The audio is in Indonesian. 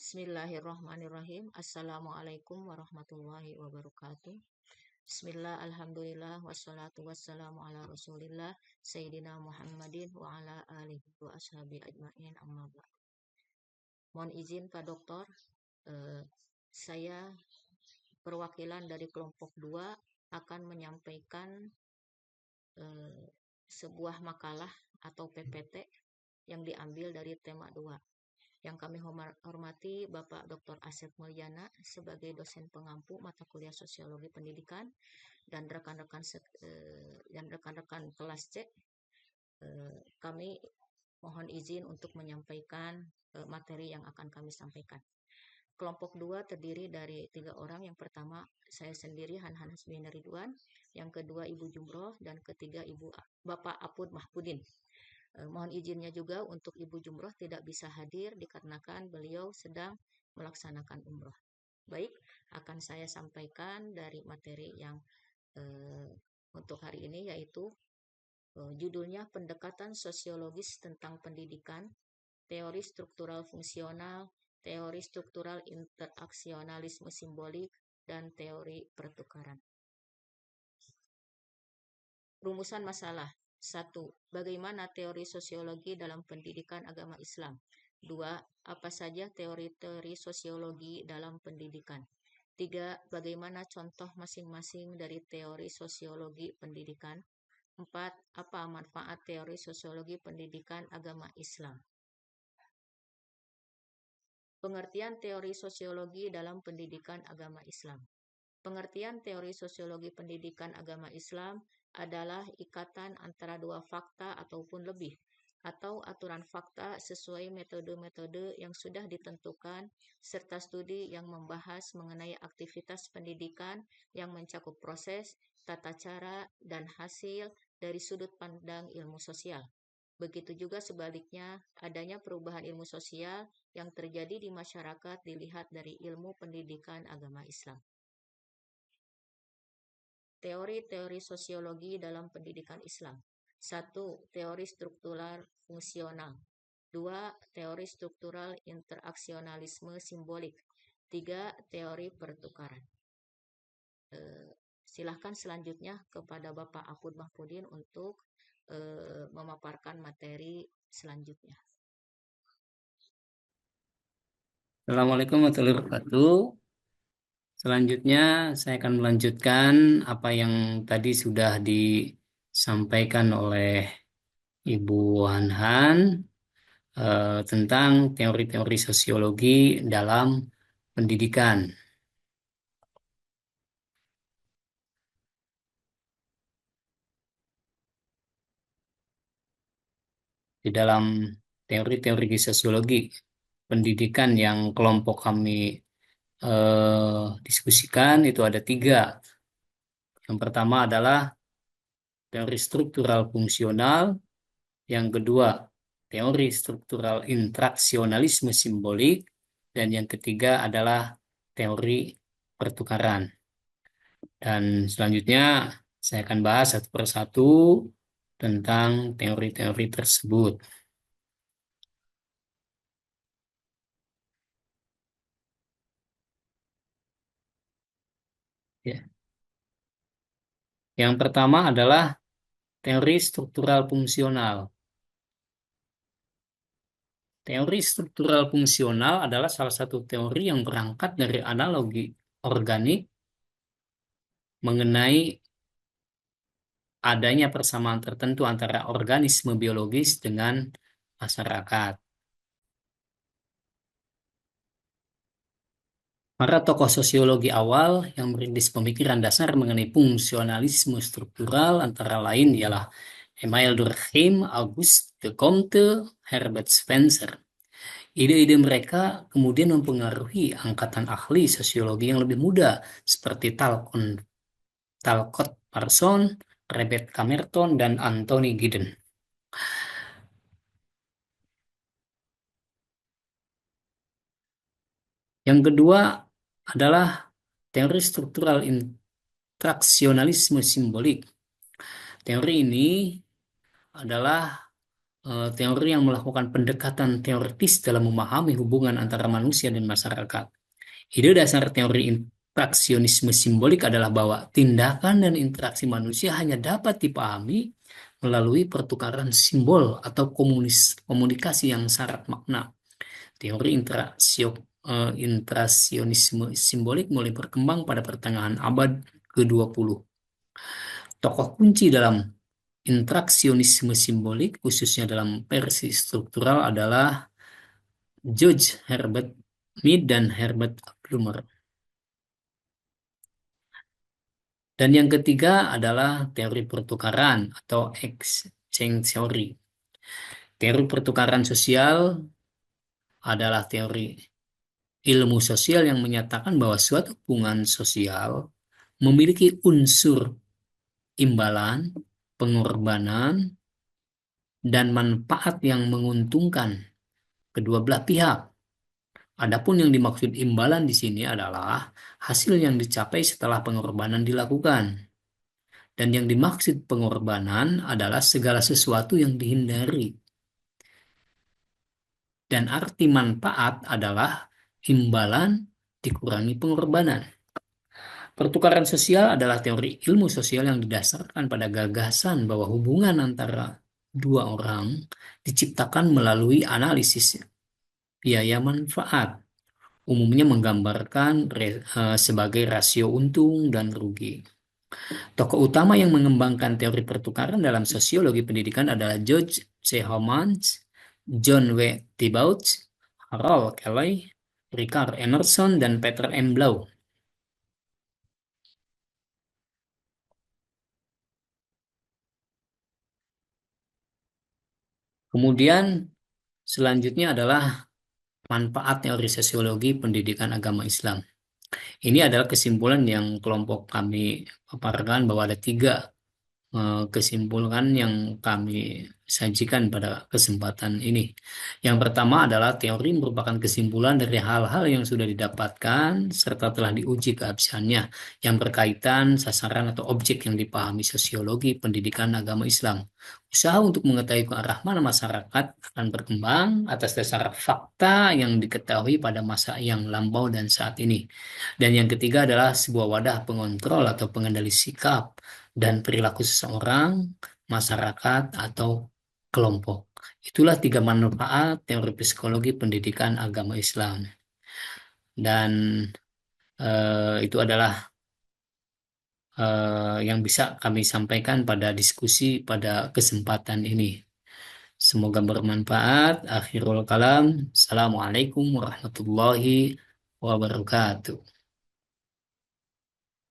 Bismillahirrahmanirrahim. Assalamualaikum warahmatullahi wabarakatuh. Bismillah, alhamdulillah, wassalatu wassalamu ala rasulillah, Sayyidina Muhammadin wa ala alihi wa ashabi ajma'in, amma ba'd. Mohon izin Pak Doktor, saya perwakilan dari kelompok 2 akan menyampaikan sebuah makalah atau PPT yang diambil dari tema 2. Yang kami hormati Bapak Dr. Asep Mulyana sebagai dosen pengampu mata kuliah Sosiologi Pendidikan dan rekan-rekan kelas C. Kami mohon izin untuk menyampaikan materi yang akan kami sampaikan. Kelompok 2 terdiri dari 3 orang. Yang pertama saya sendiri Hanhan Hasbina Ridwan, yang kedua Ibu Jumroh, dan ketiga Bapak Apud Mahpudin. Mohon izinnya juga untuk Ibu Jumroh tidak bisa hadir dikarenakan beliau sedang melaksanakan umroh. Baik, akan saya sampaikan dari materi yang untuk hari ini, yaitu judulnya Pendekatan Sosiologis tentang Pendidikan, Teori Struktural Fungsional, Teori Struktural Interaksionalisme Simbolik, dan Teori Pertukaran. Rumusan masalah. 1. Bagaimana teori sosiologi dalam pendidikan agama Islam? 2. Apa saja teori-teori sosiologi dalam pendidikan? 3. Bagaimana contoh masing-masing dari teori sosiologi pendidikan? 4. Apa manfaat teori sosiologi pendidikan agama Islam? Pengertian teori sosiologi dalam pendidikan agama Islam. Pengertian teori sosiologi pendidikan agama Islam adalah ikatan antara dua fakta ataupun lebih, atau aturan fakta sesuai metode-metode yang sudah ditentukan, serta studi yang membahas mengenai aktivitas pendidikan yang mencakup proses, tata cara, dan hasil dari sudut pandang ilmu sosial. Begitu juga sebaliknya, adanya perubahan ilmu sosial yang terjadi di masyarakat dilihat dari ilmu pendidikan agama Islam. Teori-teori sosiologi dalam pendidikan Islam. 1. Teori struktural fungsional. 2. Teori struktural interaksionalisme simbolik. 3. Teori pertukaran. Silahkan selanjutnya kepada Bapak Apud Mahpudin untuk memaparkan materi selanjutnya. Assalamualaikum warahmatullahi wabarakatuh. Selanjutnya saya akan melanjutkan apa yang tadi sudah disampaikan oleh Ibu Hanhan tentang teori-teori sosiologi dalam pendidikan. Di dalam teori-teori sosiologi pendidikan yang kelompok kami diskusikan itu ada 3. Yang pertama adalah teori struktural fungsional, yang kedua teori struktural interaksionalisme simbolik, dan yang ketiga adalah teori pertukaran. Dan selanjutnya saya akan bahas satu persatu tentang teori-teori tersebut. Ya. Yang pertama adalah teori struktural fungsional. Teori struktural fungsional adalah salah satu teori yang berangkat dari analogi organik mengenai adanya persamaan tertentu antara organisme biologis dengan masyarakat. Para tokoh sosiologi awal yang merintis pemikiran dasar mengenai fungsionalisme struktural antara lain ialah Emile Durkheim, Auguste Comte, Herbert Spencer. Ide-ide mereka kemudian mempengaruhi angkatan ahli sosiologi yang lebih muda seperti Talcott Parsons, Rebecca Merton, dan Anthony Giddens. Yang kedua adalah teori struktural interaksionalisme simbolik. Teori ini adalah teori yang melakukan pendekatan teoritis dalam memahami hubungan antara manusia dan masyarakat. Ide dasar teori interaksionisme simbolik adalah bahwa tindakan dan interaksi manusia hanya dapat dipahami melalui pertukaran simbol atau komunikasi yang syarat makna. Teori interasionisme simbolik mulai berkembang pada pertengahan abad ke-20. Tokoh kunci dalam interaksionisme simbolik, khususnya dalam versi struktural, adalah George Herbert Mead dan Herbert Blumer. Dan yang ketiga adalah teori pertukaran atau exchange theory. Teori pertukaran sosial adalah teori ilmu sosial yang menyatakan bahwa suatu hubungan sosial memiliki unsur imbalan, pengorbanan, dan manfaat yang menguntungkan kedua belah pihak. Adapun yang dimaksud imbalan di sini adalah hasil yang dicapai setelah pengorbanan dilakukan. Dan yang dimaksud pengorbanan adalah segala sesuatu yang dihindari. Dan arti manfaat adalah imbalan dikurangi pengorbanan. Pertukaran sosial adalah teori ilmu sosial yang didasarkan pada gagasan bahwa hubungan antara dua orang diciptakan melalui analisis biaya manfaat, umumnya menggambarkan sebagai rasio untung dan rugi. Tokoh utama yang mengembangkan teori pertukaran dalam sosiologi pendidikan adalah George C. Homans, John W. Thibault, Harold Kelley, Richard Emerson, dan Peter M. Blau. Kemudian selanjutnya adalah manfaat teori sosiologi pendidikan agama Islam. Ini adalah kesimpulan yang kelompok kami paparkan bahwa ada 3 kesimpulan yang kami sajikan pada kesempatan ini. Yang pertama adalah teori merupakan kesimpulan dari hal-hal yang sudah didapatkan serta telah diuji keabsahannya yang berkaitan sasaran atau objek yang dipahami sosiologi pendidikan agama Islam. Usaha untuk mengetahui ke arah mana masyarakat akan berkembang atas dasar fakta yang diketahui pada masa yang lampau dan saat ini. Dan yang ketiga adalah sebuah wadah pengontrol atau pengendali sikap dan perilaku seseorang, masyarakat, atau kelompok. Itulah 3 manfaat teori psikologi pendidikan agama Islam. Dan itu adalah yang bisa kami sampaikan pada diskusi pada kesempatan ini. Semoga bermanfaat. Akhirul kalam. Assalamualaikum warahmatullahi wabarakatuh.